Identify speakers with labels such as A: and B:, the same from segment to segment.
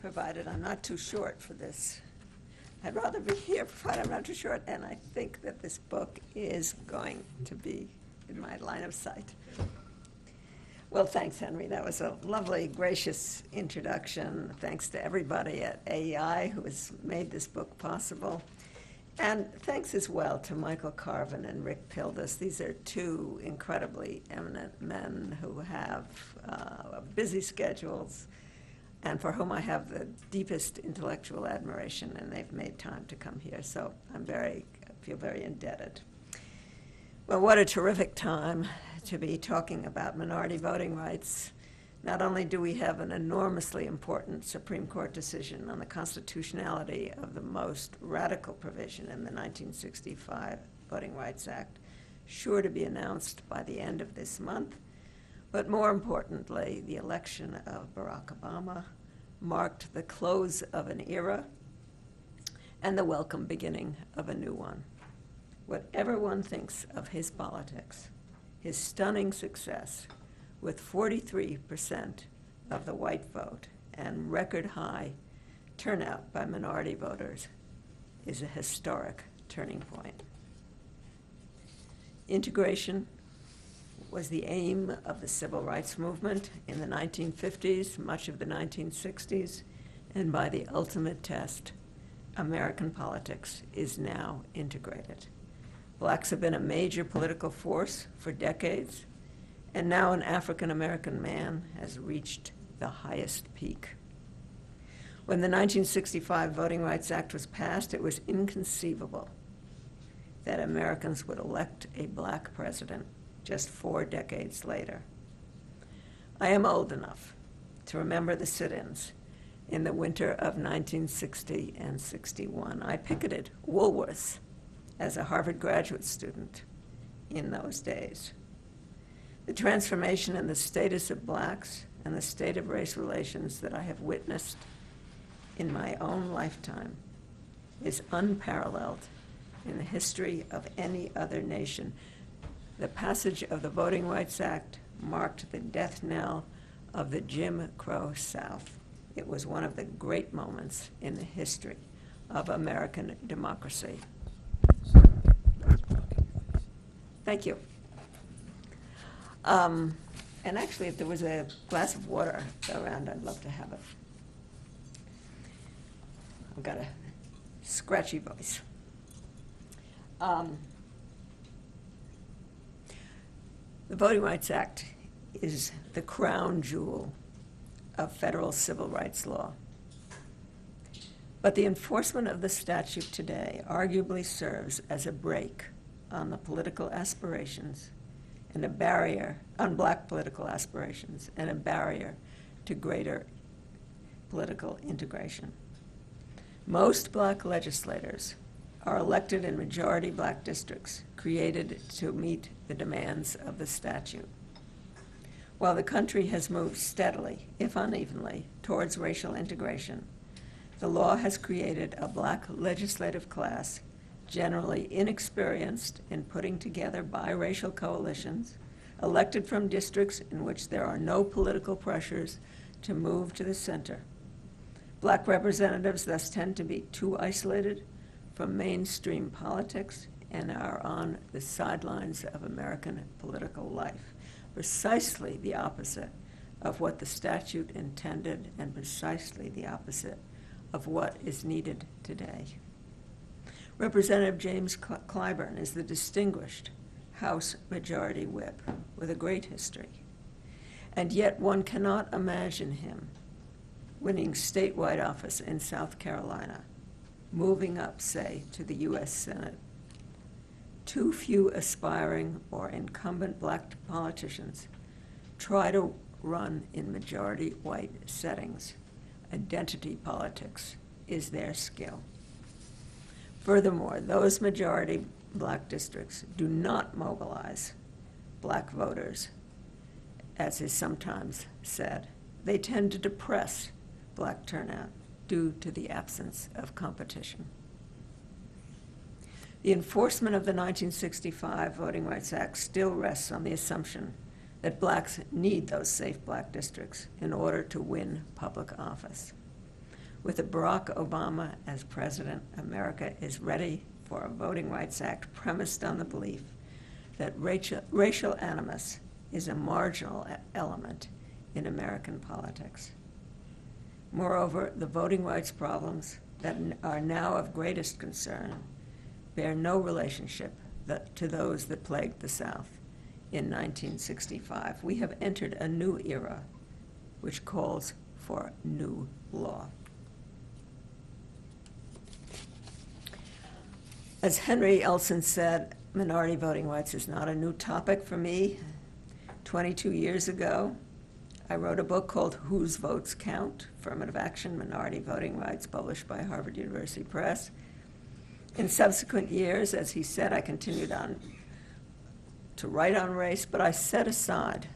A: provided I'm not too short for this. I'd rather be here provided I'm not too short, and I think that this book is going to be in my line of sight. Well, thanks, Henry. That was a lovely, gracious introduction. Thanks to everybody at AEI who has made this book possible. And thanks as well to Michael Carvin and Rick Pildes. These are two incredibly eminent men who have busy schedules and for whom I have the deepest intellectual admiration, and they've made time to come here. So I feel very indebted. Well, what a terrific time to be talking about minority voting rights. Not only do we have an enormously important Supreme Court decision on the constitutionality of the most radical provision in the 1965 Voting Rights Act, sure to be announced by the end of this month, but more importantly, the election of Barack Obama marked the close of an era and the welcome beginning of a new one. Whatever one thinks of his politics, his stunning success with 43% of the white vote and record high turnout by minority voters is a historic turning point. Integration was the aim of the civil rights movement in the 1950s, much of the 1960s, and by the ultimate test, American politics is now integrated. Blacks have been a major political force for decades, and now an African-American man has reached the highest peak. When the 1965 Voting Rights Act was passed, it was inconceivable that Americans would elect a black president just 4 decades later. I am old enough to remember the sit-ins in the winter of 1960 and 61. I picketed Woolworths as a Harvard graduate student in those days. The transformation in the status of blacks and the state of race relations that I have witnessed in my own lifetime is unparalleled in the history of any other nation. The passage of the Voting Rights Act marked the death knell of the Jim Crow South. It was one of the great moments in the history of American democracy. Thank you. And actually, if there was a glass of water around, I'd love to have it. I've got a scratchy voice. The Voting Rights Act is the crown jewel of federal civil rights law. But the enforcement of the statute today arguably serves as a brake on the political aspirations and a barrier on black political aspirations and a barrier to greater political integration. Most black legislators are elected in majority black districts created to meet the demands of the statute. While the country has moved steadily, if unevenly, towards racial integration, the law has created a black legislative class generally inexperienced in putting together biracial coalitions, elected from districts in which there are no political pressures to move to the center. Black representatives thus tend to be too isolated from mainstream politics and are on the sidelines of American political life, precisely the opposite of what the statute intended and precisely the opposite of what is needed today. Representative James Clyburn is the distinguished House Majority Whip with a great history, and yet one cannot imagine him winning statewide office in South Carolina, moving up, say, to the U.S. Senate. Too few aspiring or incumbent black politicians try to run in majority white settings. Identity politics is their skill. Furthermore, those majority black districts do not mobilize black voters, as is sometimes said. They tend to depress black turnout due to the absence of competition. The enforcement of the 1965 Voting Rights Act still rests on the assumption that blacks need those safe black districts in order to win public office. With Barack Obama as president, America is ready for a Voting Rights Act premised on the belief that racial animus is a marginal element in American politics. Moreover, the voting rights problems that are now of greatest concern bear no relationship to those that plagued the South in 1965. We have entered a new era which calls for new law. As Henry Elson said, minority voting rights is not a new topic for me. 22 years ago, I wrote a book called Whose Votes Count? Affirmative Action, Minority Voting Rights, published by Harvard University Press. In subsequent years, as he said, I continued on to write on race, but I set aside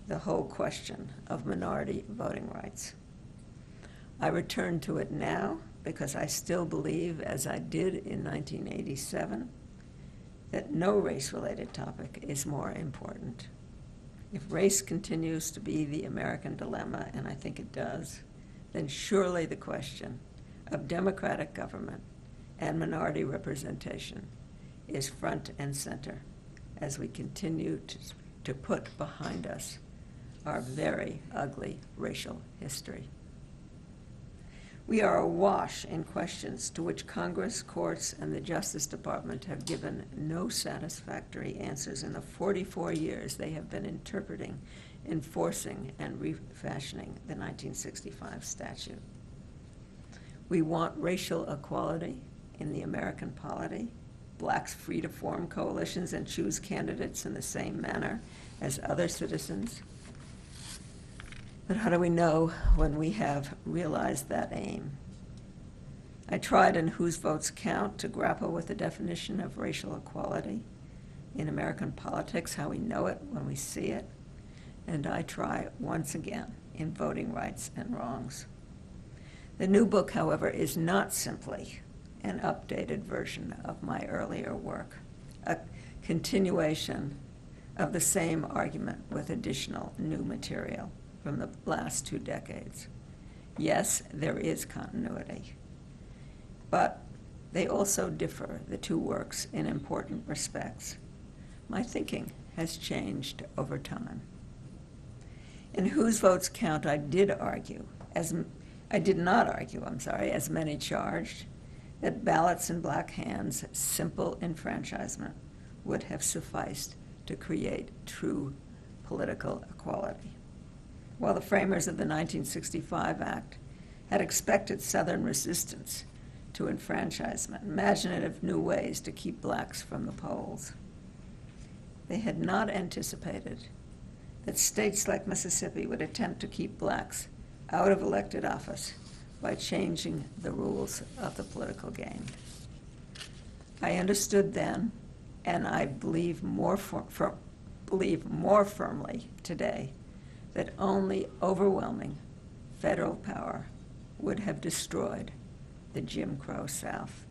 A: the whole question of minority voting rights. I return to it now because I still believe, as I did in 1987, that no race-related topic is more important. If race continues to be the American dilemma, and I think it does, then surely the question of democratic government and minority representation is front and center as we continue to put behind us our very ugly racial history. We are awash in questions to which Congress, courts, and the Justice Department have given no satisfactory answers in the 44 years they have been interpreting, enforcing, and refashioning the 1965 statute. We want racial equality in the American polity, blacks free to form coalitions and choose candidates in the same manner as other citizens. But how do we know when we have realized that aim? I tried in Whose Votes Count to grapple with the definition of racial equality in American politics, how we know it when we see it, and I try once again in Voting Rights and Wrongs. The new book, however, is not simply an updated version of my earlier work, a continuation of the same argument with additional new material from the last 2 decades. Yes, there is continuity, but they also differ, the two works, in important respects. My thinking has changed over time. In Whose Votes Count, I did not argue, as many charged, that ballots in black hands, simple enfranchisement, would have sufficed to create true political equality. While the framers of the 1965 Act had expected Southern resistance to enfranchisement, imaginative new ways to keep blacks from the polls, they had not anticipated that states like Mississippi would attempt to keep blacks out of elected office by changing the rules of the political game. I understood then, and I believe more firmly today, that only overwhelming federal power would have destroyed the Jim Crow South.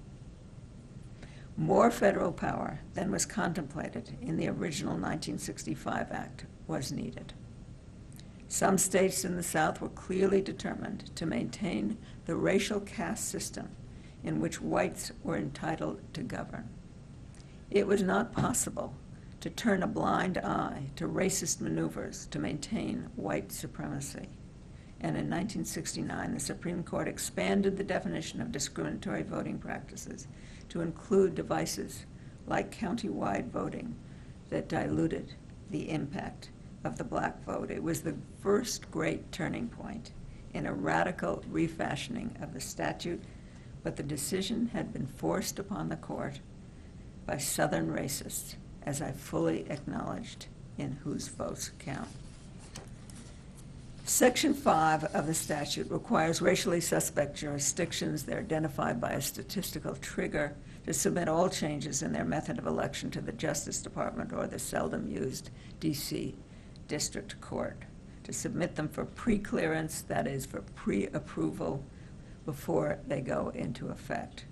A: More federal power than was contemplated in the original 1965 Act was needed. Some states in the South were clearly determined to maintain the racial caste system in which whites were entitled to govern. It was not possible to turn a blind eye to racist maneuvers to maintain white supremacy. And in 1969, the Supreme Court expanded the definition of discriminatory voting practices to include devices like county-wide voting that diluted the impact of the black vote. It was the first great turning point in a radical refashioning of the statute, but the decision had been forced upon the court by Southern racists, as I fully acknowledged in Whose Votes Count. Section 5 of the statute requires racially suspect jurisdictions, they're identified by a statistical trigger, to submit all changes in their method of election to the Justice Department or the seldom used D.C. District Court, to submit them for pre-clearance, that is, for pre-approval before they go into effect.